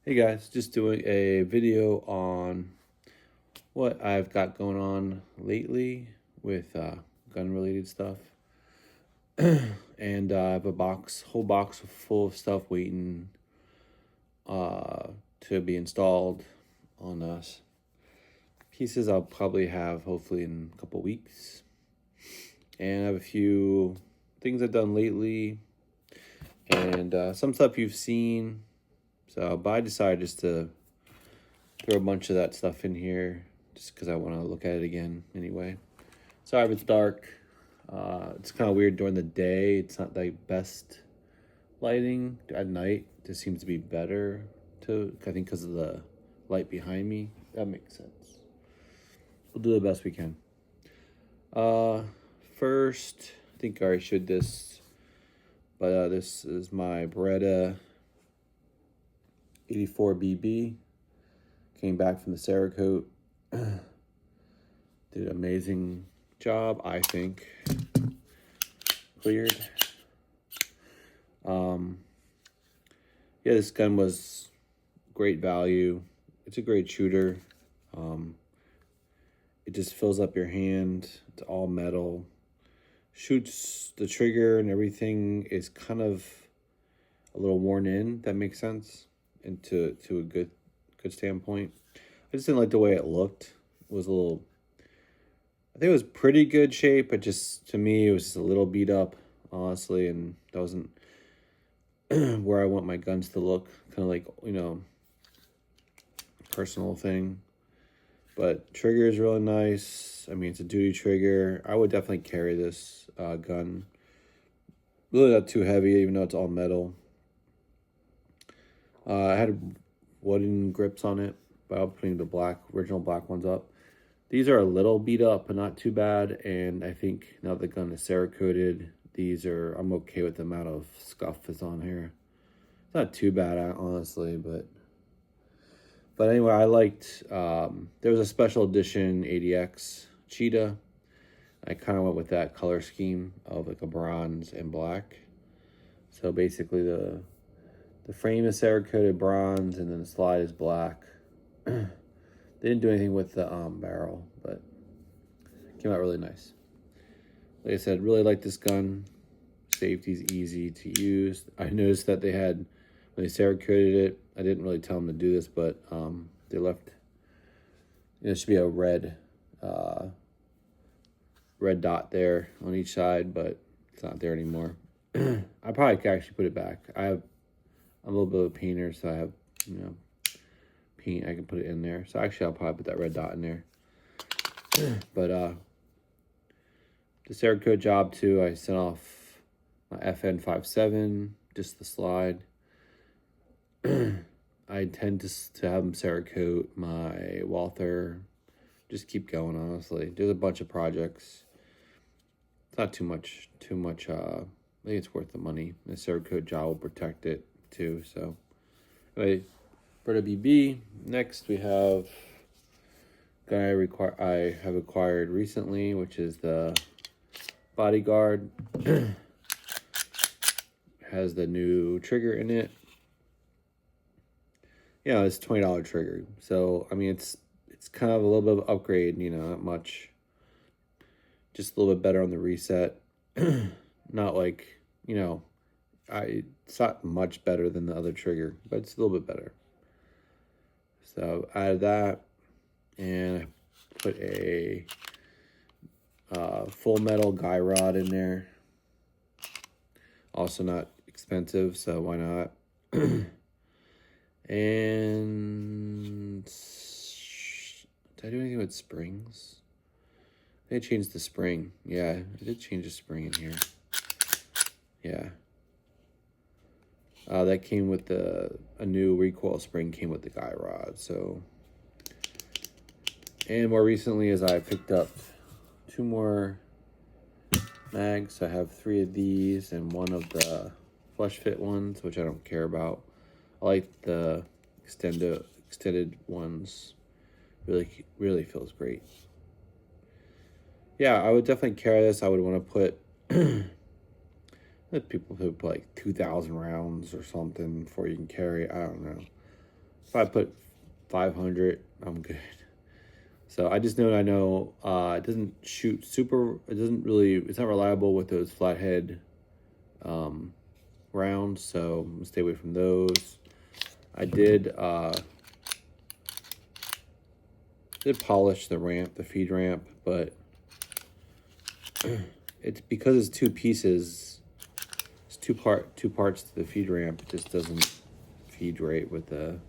Hey guys, just doing a video on what I've got going on lately with gun related stuff. And I have whole box full of stuff waiting uh, to be installed on pieces I'll probably have hopefully in a couple weeks. And I have a few things I've done lately and some stuff you've seen. But I decided just to throw a bunch of that stuff in here just because I want to look at it again anyway. Sorry if it's dark. It's kind of weird during the day. It's not the best lighting. At night, this seems to be better, too. I think because of the light behind me. That makes sense. We'll do the best we can. First, I think I already showed this, but this is my Beretta 84BB. Came back from the Cerakote. Did an amazing job, I think. Cleared. Yeah, this gun was great value. It's a great shooter. It just fills up your hand. It's all metal. Shoots the trigger and everything is kind of a little worn in. That makes sense, and to a good standpoint. I just didn't like the way it looked. It was a little. I think it was pretty good shape, but just to me, it was just a little beat up, honestly, and that wasn't where I want my guns to look. Kind of like, personal thing. But trigger is really nice. I mean, it's a duty trigger. I would definitely carry this gun. Really not too heavy, even though it's all metal. I had wooden grips on it, but I'm putting the original black ones up. These are a little beat up, but not too bad. And I think now the gun is Cerakoted, I'm okay with the amount of scuff that's on here. It's not too bad, honestly, but anyway, I liked, there was a special edition ADX Cheetah. I kind of went with that color scheme of like a bronze and black. So basically the frame is Cerakoted bronze and then the slide is black. They didn't do anything with the barrel, but it came out really nice. Like I said, really like this gun. Safety's easy to use. I noticed that when they Cerakoted it, I didn't really tell them to do this, but they left, there should be a red dot there on each side, but it's not there anymore. I probably could actually put it back. I'm a little bit of a painter, so I have, paint. I can put it in there. So actually, I'll probably put that red dot in there. But the Cerakote job too. I sent off my FN57, just the slide. I intend to have them Cerakote my Walther. Just keep going, honestly. There's a bunch of projects. It's not too much. I think it's worth the money. The Cerakote job will protect it too. So, anyway, Beretta BB. Next, we have gun I have acquired recently, which is the Bodyguard. Has the new trigger in it. Yeah, it's $20 trigger. So I mean, it's kind of a little bit of upgrade. Not much. Just a little bit better on the reset. Not like it's not much better than the other trigger, but it's a little bit better. So I added that, and I put a full metal guy rod in there. Also not expensive, so why not? And did I do anything with springs? They changed the spring. Yeah, I did change the spring in here. Yeah. That came with a new recoil spring came with the guy rod. So, and more recently, as I picked up 2 more mags. I have 3 of these and 1 of the flush fit ones, which I don't care about. I like the extended ones. Really feels great. Yeah, I would definitely carry this. I would want to put people who put like 2,000 rounds or something before you can carry. I don't know. If I put 500, I'm good. So I just know, it doesn't shoot super, it doesn't really, it's not reliable with those flathead rounds, so I'm gonna stay away from those. I did polish the ramp, the feed ramp, but it's because it's two pieces, it's two parts to the feed ramp, it just doesn't feed right with the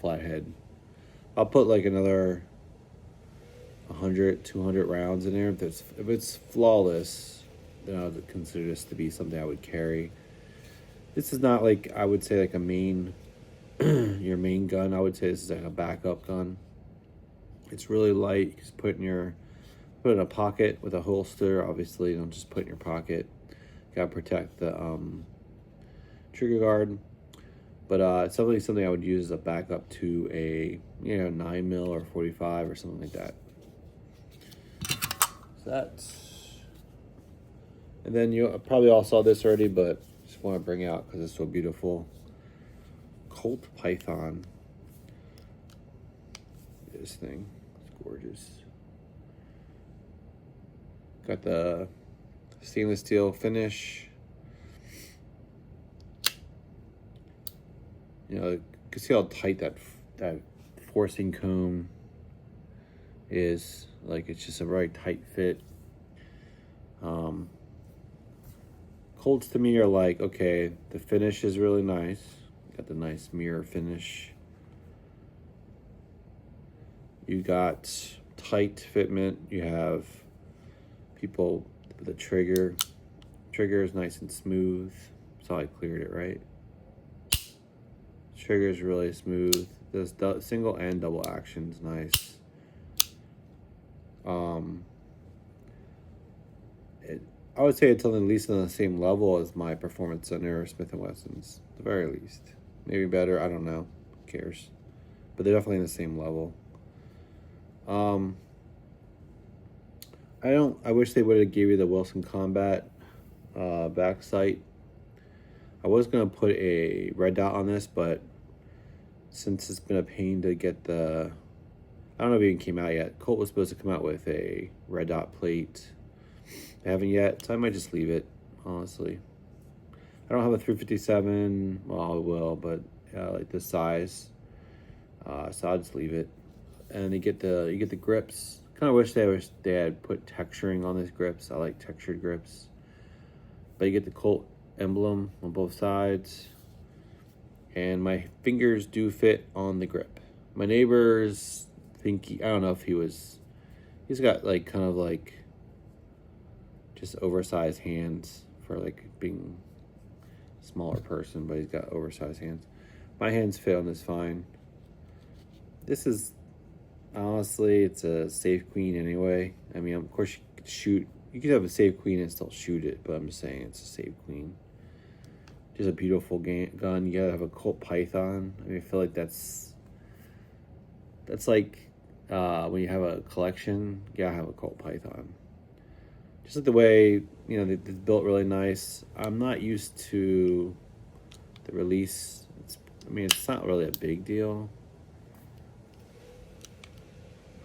flathead. I'll put like another 100, 200 rounds in there. If it's flawless, then I would consider this to be something I would carry. This is not like, I would say, like a main your main gun. I would say this is like a backup gun. It's really light. You just put in a pocket with a holster. Obviously, don't just put in your pocket. Gotta protect the trigger guard. But it's definitely something I would use as a backup to a 9mm or 45 or something like that. So that's, and then you probably all saw this already, but just want to bring it out because it's so beautiful. Colt Python. This thing, it's gorgeous. Got the stainless steel finish. You can see how tight that forcing comb is. Like, it's just a very tight fit. Colts to me are like, okay, the finish is really nice. Got the nice mirror finish. You got tight fitment. You have people with the trigger. Trigger is nice and smooth. Saw I cleared it right. Trigger is really smooth. This single and double action's nice. I would say it's at least on the same level as my Performance Center or Smith & Wesson's, at the very least. Maybe better, I don't know. Who cares? But they're definitely in the same level. I wish they would have gave you the Wilson Combat back sight. I was gonna put a red dot on this, but since it's been a pain to get I don't know if it even came out yet. Colt was supposed to come out with a red dot plate. They haven't yet, so I might just leave it, honestly. I don't have a 357, well, I will, but like this size. So I'll just leave it. And you get the grips. Kind of wish they had put texturing on these grips. I like textured grips. But you get the Colt emblem on both sides. And my fingers do fit on the grip. My neighbors think I don't know if he's got like kind of like just oversized hands for like being a smaller person, but he's got oversized hands. My hands fit on this fine. This is, honestly, it's a safe queen anyway. I mean, of course you could have a safe queen and still shoot it, but I'm just saying it's a safe queen. Just a beautiful gun. You gotta have a Colt Python. I mean, I feel like that's like when you have a collection, you gotta have a Colt Python. Just like the way, they're built really nice. I'm not used to the release. It's not really a big deal.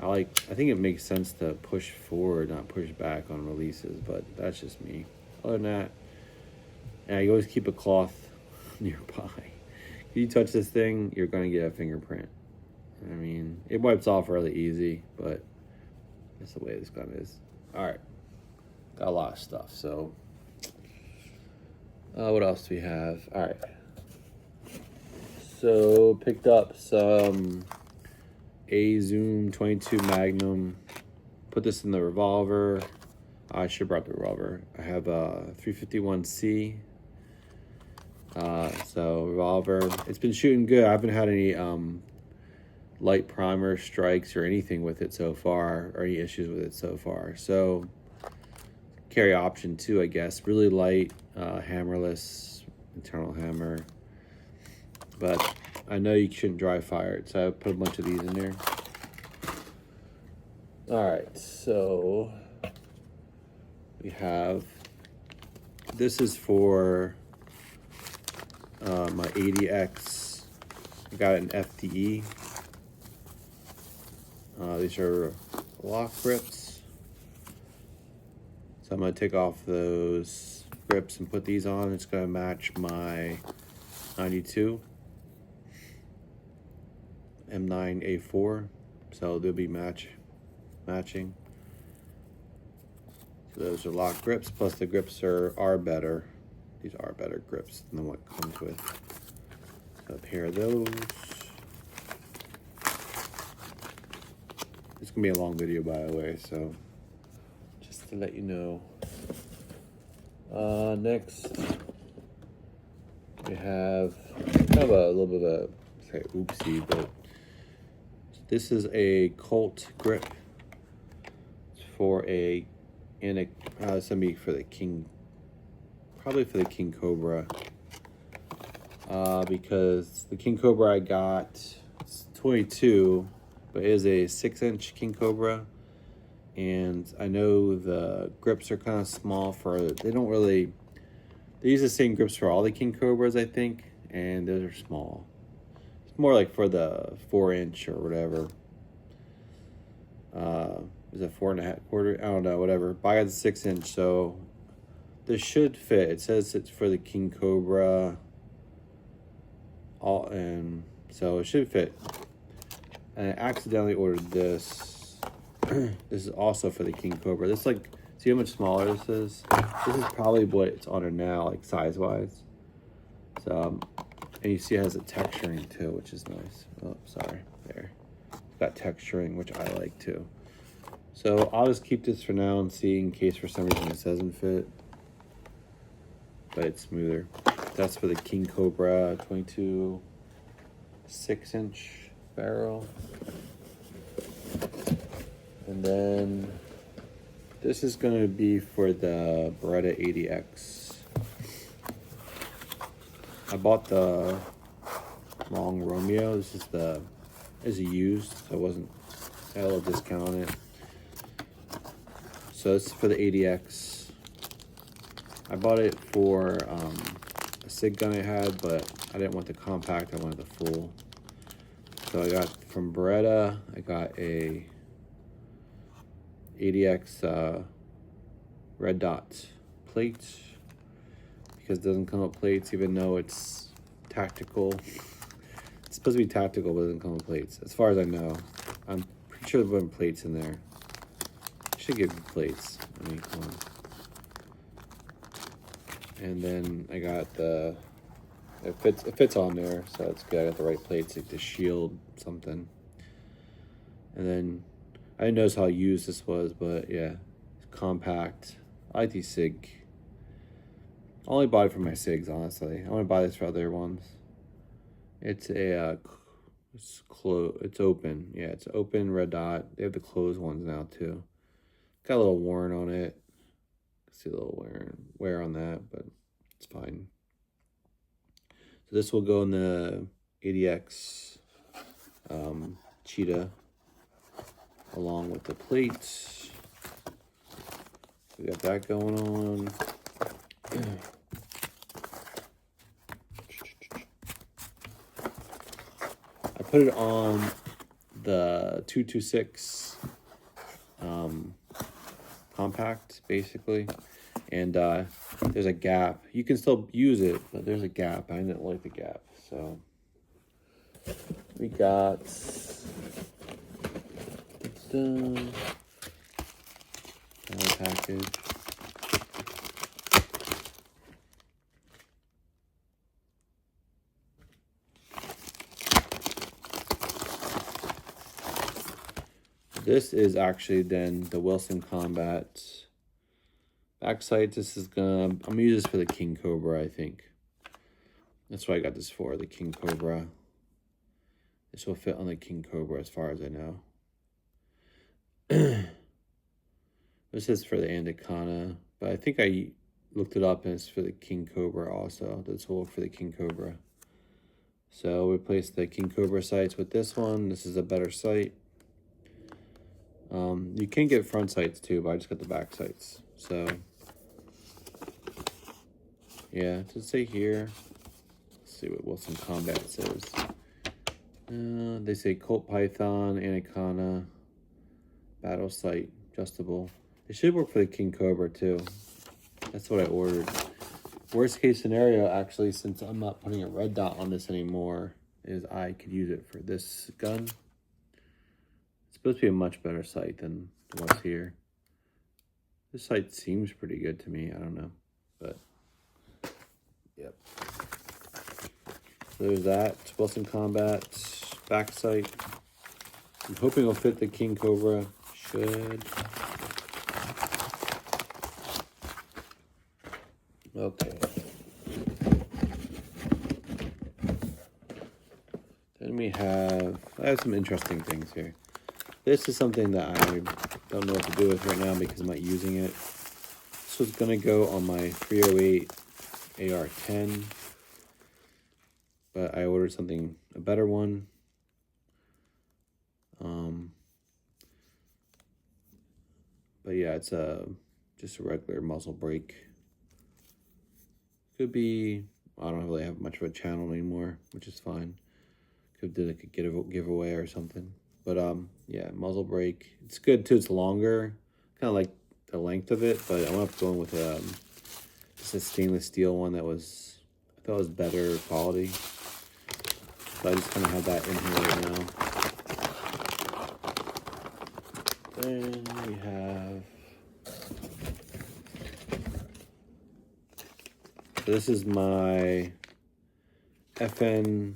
I think it makes sense to push forward, not push back on releases, but that's just me. Other than that, you always keep a cloth nearby. If you touch this thing, you're gonna get a fingerprint. I mean, it wipes off really easy, but that's the way this gun is. All right. Got a lot of stuff, so what else do we have? All right, so picked up some A-Zoom 22 Magnum, put this in the revolver. I should have brought the revolver. I have a 351C, so revolver. It's been shooting good. I haven't had any light primer strikes or anything with it so far, or any issues with it so far, so carry option 2, I guess. Really light, hammerless, internal hammer. But I know you shouldn't dry fire it, so I put a bunch of these in there. Alright, so we have, this is for my 80X I got an FDE. These are lock grips. So I'm going to take off those grips and put these on. It's going to match my 92 M9A4. So they'll be matching. So those are lock grips, plus the grips are better. These are better grips than what comes with. So a pair of those. It's gonna be a long video, by the way, so just to let you know. Next, we have kind of a little bit of a, say oopsie, but this is a Colt grip. It's for it's gonna be for the King, probably for the King Cobra. Because the King Cobra I got, it's 22, but it is a 6-inch King Cobra, and I know the grips are kind of small for, they use the same grips for all the King Cobras, I think, and those are small. It's more like for the 4-inch or whatever. Is it 4.25? I don't know, whatever. But I got the 6-inch, so this should fit. It says it's for the King Cobra. And so it should fit. And I accidentally ordered this. This is also for the King Cobra. This, like, see how much smaller this is? This is probably what it's on her now, like size wise. So, and you see it has a texturing too, which is nice. Oh, sorry, there. It's got texturing, which I like too. So I'll just keep this for now and see in case for some reason this doesn't fit. But it's smoother. That's for the King Cobra 22 6-inch barrel. And then this is going to be for the Beretta 80X. I bought the wrong Romeo. This is a used, so it wasn't, I had a little discount on it. So this is for the 80X. I bought it for a SIG gun I had, but I didn't want the compact, I wanted the full. So I got from Beretta, I got a 80X red dot plate, because it doesn't come with plates, even though it's tactical. It's supposed to be tactical, but it doesn't come with plates, as far as I know. I'm pretty sure there's plates in there. I should give you plates. I mean, come on. And then I got it fits on there, so it's good. I got the right plates, like the shield something. And then I didn't notice how used this was, but yeah, it's compact. I like these SIG. I only bought it for my SIGs, honestly. I want to buy this for other ones. It's a it's open. Yeah, it's open red dot. They have the closed ones now too. Got a little worn on it. See a little wear on that, but it's fine. So this will go in the 80X Cheetah along with the plates. We got that going on. I put it on the 226 compact, basically, and there's a gap. You can still use it, but there's a gap. I didn't like the gap, so we got another package. This is actually then the Wilson Combat back sights. This is I'm gonna use this for the King Cobra, I think. That's what I got this for, the King Cobra. This will fit on the King Cobra as far as I know. This is for the Andicana, but I think I looked it up and it's for the King Cobra also. This will work for the King Cobra. So we replace the King Cobra sights with this one. This is a better sight. You can get front sights too, but I just got the back sights. So yeah, to say here, let's see what Wilson Combat says. They say Colt Python, Anaconda, Battle Sight, adjustable. It should work for the King Cobra too. That's what I ordered. Worst case scenario, actually, since I'm not putting a red dot on this anymore, is I could use it for this gun. It's supposed to be a much better sight than what's here. This sight seems pretty good to me. I don't know, but yep. So there's that. Wilson Combat back sight. I'm hoping it'll fit the King Cobra. Should. Okay. Then we have, I have some interesting things here. This is something that I don't know what to do with right now because I'm not using it. This was gonna go on my 308 AR-10, but I ordered something, a better one. But yeah, it's just a regular muzzle brake. Could be, I don't really have much of a channel anymore, which is fine. Could do like a giveaway or something. But yeah, muzzle brake. It's good too, it's longer. Kind of like the length of it, but I went up going with just a stainless steel one that was, I thought was better quality. So I just kind of have that in here right now. Then we have, so this is my FN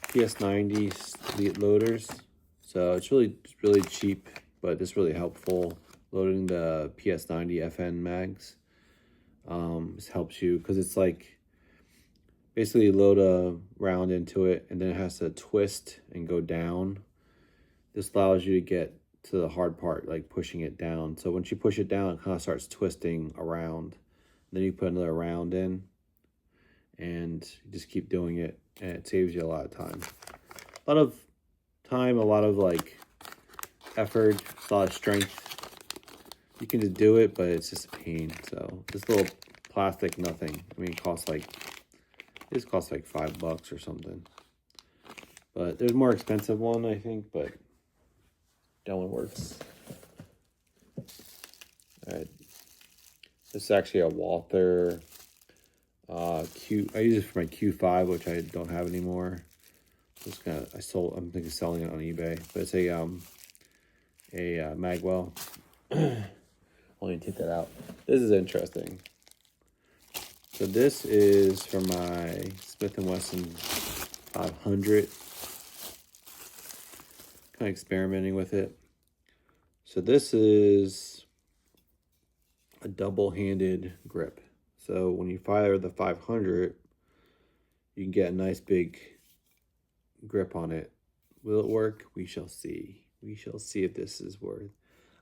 PS90 Elite loaders. So it's really cheap, but it's really helpful loading the PS90 FN mags. This helps you because it's like basically you load a round into it and then it has to twist and go down. This allows you to get to the hard part, like pushing it down. So once you push it down, it kind of starts twisting around. Then you put another round in and you just keep doing it, and it saves you a lot of time. A lot of time, a lot of like effort, a lot of strength. You can just do it, but it's just a pain. So this little plastic nothing. I mean, it costs like $5 or something. But there's a more expensive one, I think, but that one works. All right. This is actually a Walther Q. I use it for my Q5, which I don't have anymore. I'm thinking of selling it on eBay. But it's a Magwell. I'll need to take that out. This is interesting. So this is for my Smith & Wesson 500. Kind of experimenting with it. So this is a double-handed grip. So when you fire the 500, you can get a nice big grip on it. Will it work? We shall see. We shall see if this is worth.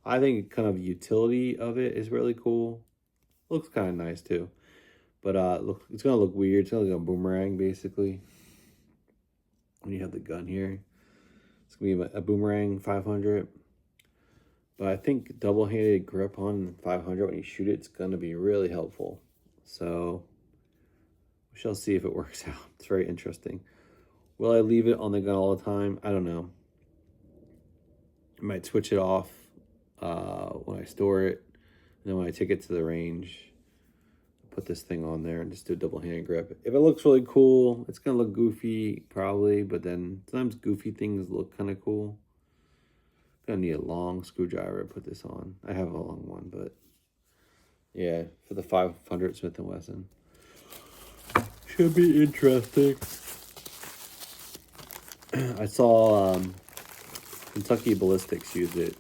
I think kind of utility of it is really cool. Looks kind of nice too. But look, it's gonna look weird. It's gonna look like a boomerang basically. When you have the gun here, it's gonna be a boomerang 500. But I think double-handed grip on 500 when you shoot it, it's gonna be really helpful. So we shall see if it works out. It's very interesting. Will I leave it on the gun all the time? I don't know. I might switch it off when I store it. And then when I take it to the range, put this thing on there and just do a double-handed grip. If it looks really cool, it's gonna look goofy probably, but then sometimes goofy things look kind of cool. Gonna need a long screwdriver to put this on. I have a long one, but yeah, for the 500 Smith & Wesson. Should be interesting. I saw Kentucky Ballistics use it.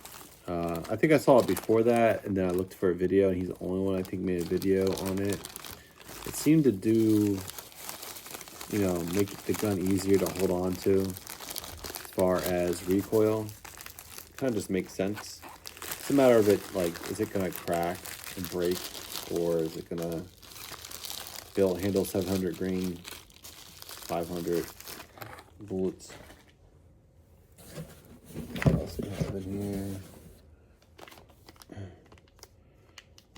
I think I saw it before that, and then I looked for a video, and he's the only one I think made a video on it. It seemed to do, you know, make the gun easier to hold on to as far as recoil. Kind of just makes sense. It's a matter of it, like, is it gonna crack and break, or is it gonna handle 700 grain, 500 bullets? What else do we have in here?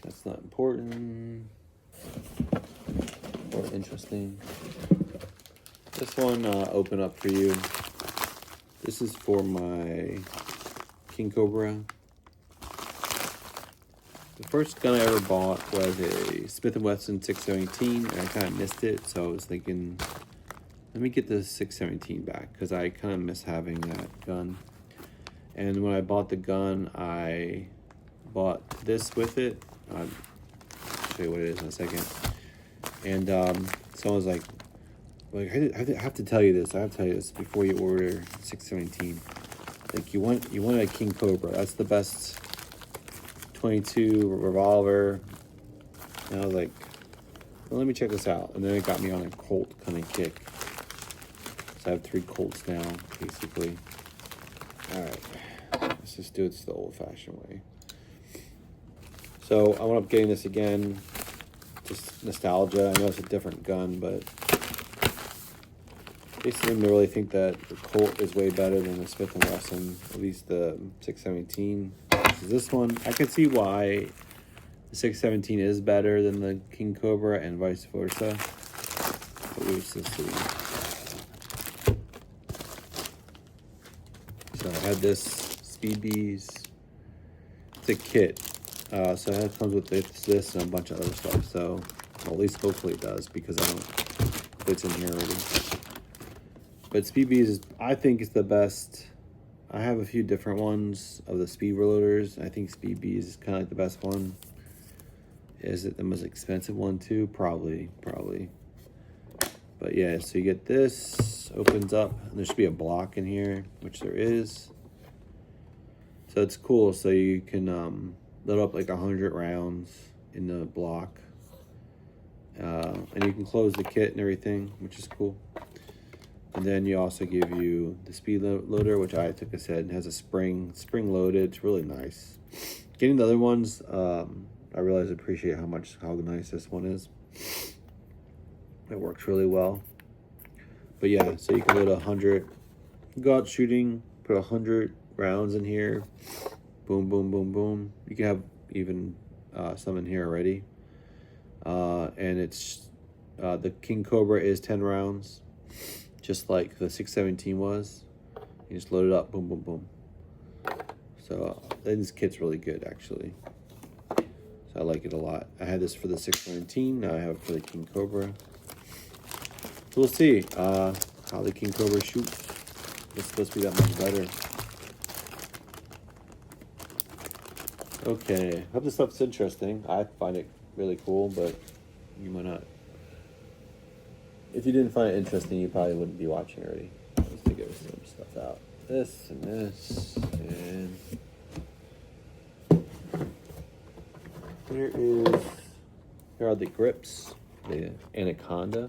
That's not important or interesting. This one, open up for you. This is for my King Cobra. The first gun I ever bought was a Smith & Wesson 617, and I kind of missed it, so I was thinking, let me get the 617 back, because I kind of miss having that gun. And when I bought the gun, I bought this with it. I'll show you what it is in a second. And so I was like, I have to tell you this. I have to tell you this before you order 617. Like, you want a King Cobra. That's the best 22 revolver. And I was like, well, let me check this out. And then it got me on a Colt kind of kick. So I have 3 Colts now, basically. All right, let's just do it the old-fashioned way. So I wound up getting this again, just nostalgia. I know it's a different gun, but they seem to really think that the Colt is way better than the Smith & Wesson, at least the 617. This one, I can see why the 617 is better than the King Cobra and vice versa. But we'll just see. So I had this Speed Bees. It's a kit. So it comes with this and a bunch of other stuff. So, well, at least hopefully it does, because I don't, it's in here already. But Speed Bees is, I think, is the best. I have a few different ones of the speed reloaders. I think Speed Bees is kind of like the best one. Is it the most expensive one too? Probably. But yeah, so you get this, opens up, and there should be a block in here, which there is. So it's cool. So you can load up like 100 rounds in the block. And you can close the kit and everything, which is cool. And then you also give you the speed loader, which I took a set, has a spring loaded. It's really nice. Getting the other ones, I realize I appreciate how nice this one is. It works really well. But yeah, so you can load 100. Go out shooting, put 100 rounds in here. Boom, boom, boom, boom. You can have even some in here already. And it's the King Cobra is 10 rounds, just like the 617 was. You just load it up, boom, boom, boom. So this kit's really good, actually. So I like it a lot. I had this for the 619. Now I have it for the King Cobra. So we'll see how the King Cobra shoots. It's supposed to be that much better. Okay, hope this stuff's interesting. I find it really cool, but you might not. If you didn't find it interesting, you probably wouldn't be watching already. Let's figure some stuff out. This and this, and here are the grips, the Anaconda.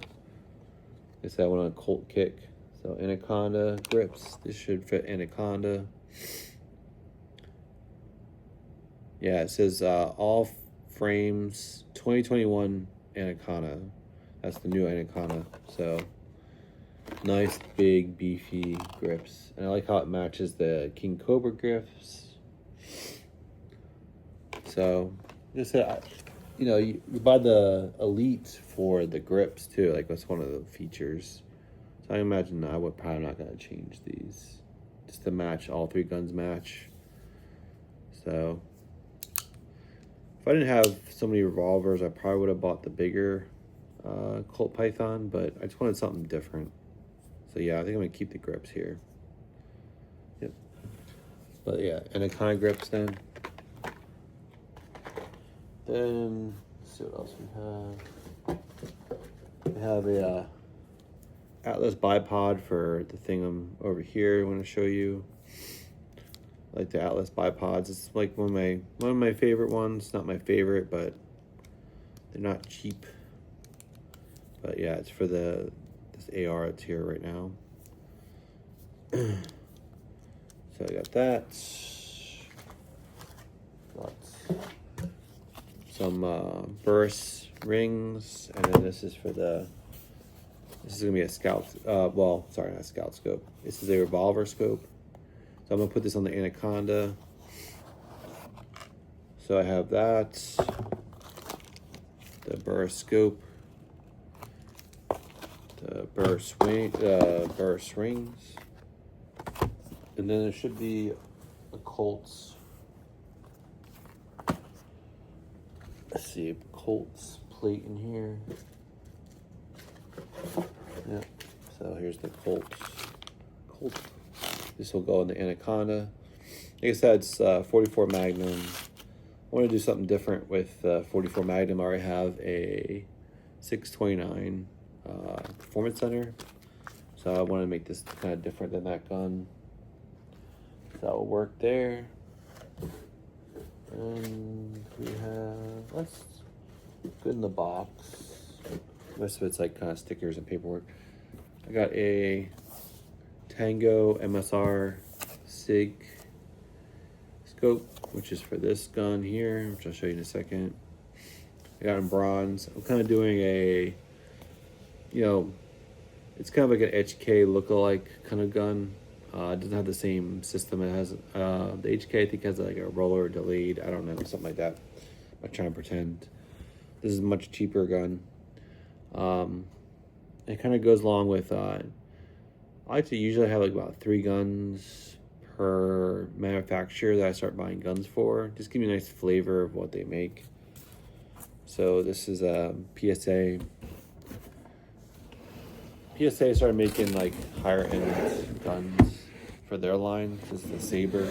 It's that one on a Colt kick. So Anaconda grips. This should fit Anaconda. Yeah, it says all frames 2021 Anaconda. That's the new Anaconda. So nice, big, beefy grips. And I like how it matches the King Cobra grips. So just you buy the Elite for the grips too. Like, that's one of the features. So I imagine I would probably not gonna change these just to match, all 3 guns match. So if I didn't have so many revolvers, I probably would have bought the bigger Colt Python, but I just wanted something different. So yeah, I think I'm gonna keep the grips here. Yep. But yeah, Anaconda grips then. Then let's see what else we have. We have a Atlas bipod for the thing I'm over here. I want to show you. I like the Atlas bipods. It's like one of my favorite ones. Not my favorite, but they're not cheap. But yeah, it's for this AR that's here right now. So I got that. Got some burst rings, and then this is gonna be a scout. Well, sorry, not a scout scope. This is a revolver scope. So I'm gonna put this on the Anaconda. So I have that, the burst scope, the burst rings, And then there should be a Colts. Let's see, Colts plate in here. Yeah. So here's the Colts. This will go in the Anaconda. Like I said, it's 44 Magnum. I want to do something different with 44 Magnum. I already have a 629 Performance Center. So I want to make this kind of different than that gun. So that will work there. And we have, let's put in the box. Most of it's like kind of stickers and paperwork. I got a Tango MSR SIG scope, which is for this gun here, which I'll show you in a second. I got in bronze. I'm kind of doing a, you know, it's kind of like an HK lookalike kind of gun. It doesn't have the same system. It has, the HK I think has like a roller delayed, I don't know, something like that. I'm trying to pretend. This is a much cheaper gun. It kind of goes along with, I like to usually have like about 3 guns per manufacturer that I start buying guns for. Just give me a nice flavor of what they make. So this is a PSA. PSA started making like higher end guns for their line. This is the Saber.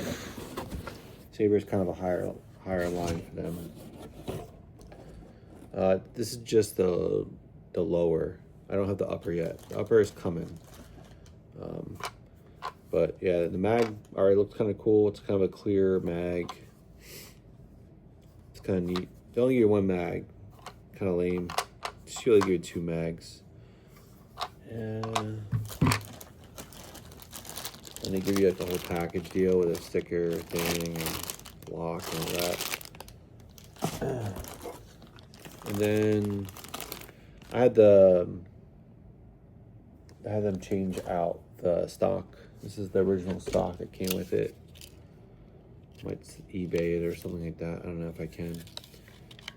Saber is kind of a higher line for them. This is just the lower. I don't have the upper yet. The upper is coming. But yeah, the mag already looks kind of cool. It's kind of a clear mag. It's kind of neat. They only give you 1 mag. Kind of lame. Just really give you 2 mags. And they give you like the whole package deal with a sticker thing and lock and all that. And then I had them change out the stock. This is the original stock that came with it. Might eBay it or something like that. I don't know if I can.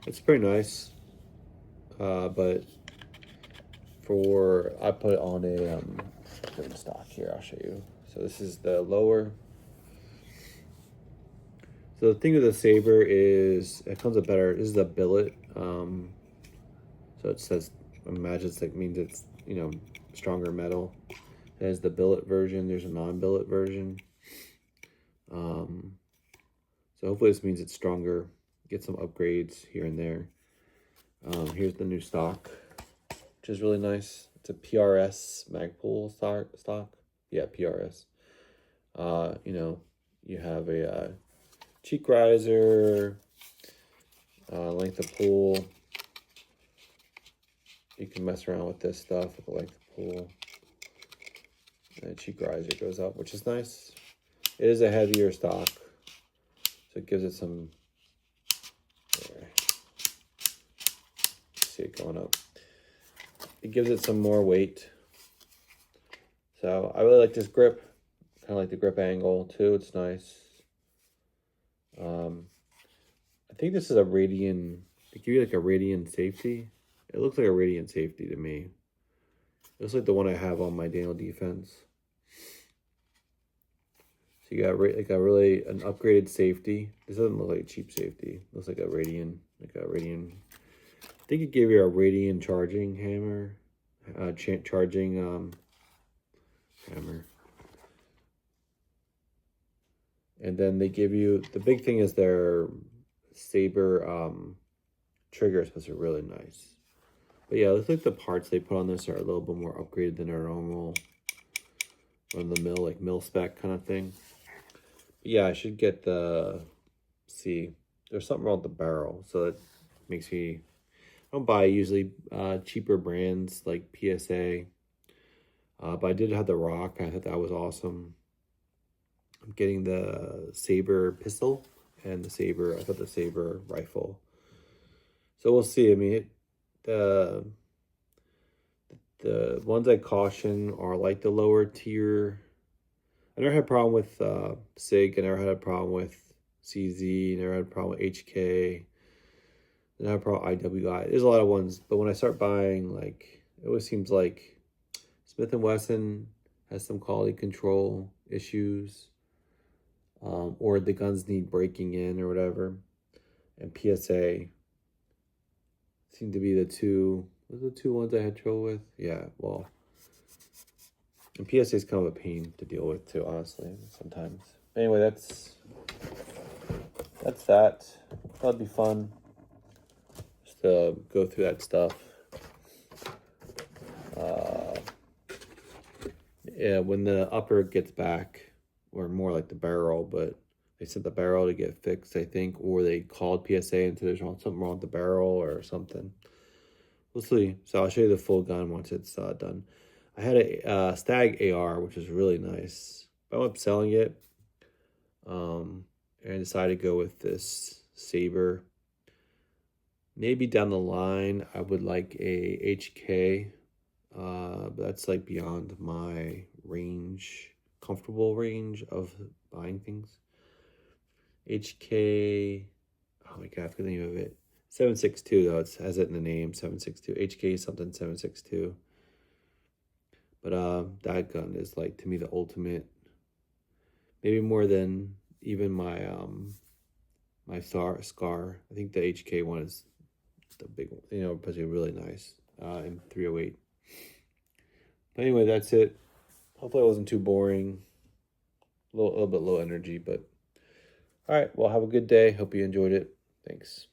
It's pretty nice. But I put it on a different stock here. I'll show you. So this is the lower. So the thing with the Saber is it comes with better. This is a billet. So it says, imagine it's like means it's, you know, stronger metal. There's the billet version. There's a non-billet version. So hopefully this means it's stronger. Get some upgrades here and there. Here's the new stock, which is really nice. It's a PRS Magpul stock. Yeah, PRS. You know, you have a cheek riser, length of pull. You can mess around with this stuff with the length of pull. And the cheek riser goes up, which is nice. It is a heavier stock, so it gives it some. There. See it going up. It gives it some more weight. So I really like this grip. Kind of like the grip angle too. It's nice. I think this is a Radian. They give you like a Radian safety. It looks like a Radian safety to me. It looks like the one I have on my Daniel Defense. So you got like an upgraded safety. This doesn't look like a cheap safety. It looks like a Radian. I think it gave you a Radian charging hammer. Charging hammer. And then they give you, the big thing is their Saber triggers, which are really nice. But yeah, it looks like the parts they put on this are a little bit more upgraded than our normal run-of-the-mill, like mil spec kind of thing. But yeah, I should get see, there's something wrong with the barrel, so that makes me, I don't buy usually cheaper brands like PSA. But I did have the Rock. I thought that was awesome. I'm getting the Saber pistol and the Saber, I thought the Saber rifle. So we'll see. I mean, the ones I caution are like the lower tier. I never had a problem with SIG. I never had a problem with CZ. Never had a problem with HK. I never had a problem with IWI. There's a lot of ones, but when I start buying, like, it always seems like Smith & Wesson has some quality control issues. or the guns need breaking in or whatever. And PSA seem to be the two. Those are the two ones I had trouble with. Yeah, well, and PSA is kind of a pain to deal with too, honestly, sometimes. Anyway, that's that. That'd be fun. Just to go through that stuff. Yeah, when the upper gets back, or more like the barrel, but they sent the barrel to get fixed, I think, or they called PSA and said there's something wrong with the barrel or something. We'll see. So I'll show you the full gun once it's done. I had a Stag AR, which is really nice. I wound up selling it, and I decided to go with this Saber. Maybe down the line, I would like a HK, but that's like beyond my range, comfortable range of buying things. HK, oh my god, I forgot the name of it. 762 though, it has it in the name, 762. HK something 762. But that gun is like to me the ultimate. Maybe more than even my my Scar. I think the HK one is the big one, you know, because really nice in 308. But anyway, that's it. Hopefully it wasn't too boring. A little bit low energy, but all right. Well, have a good day. Hope you enjoyed it. Thanks.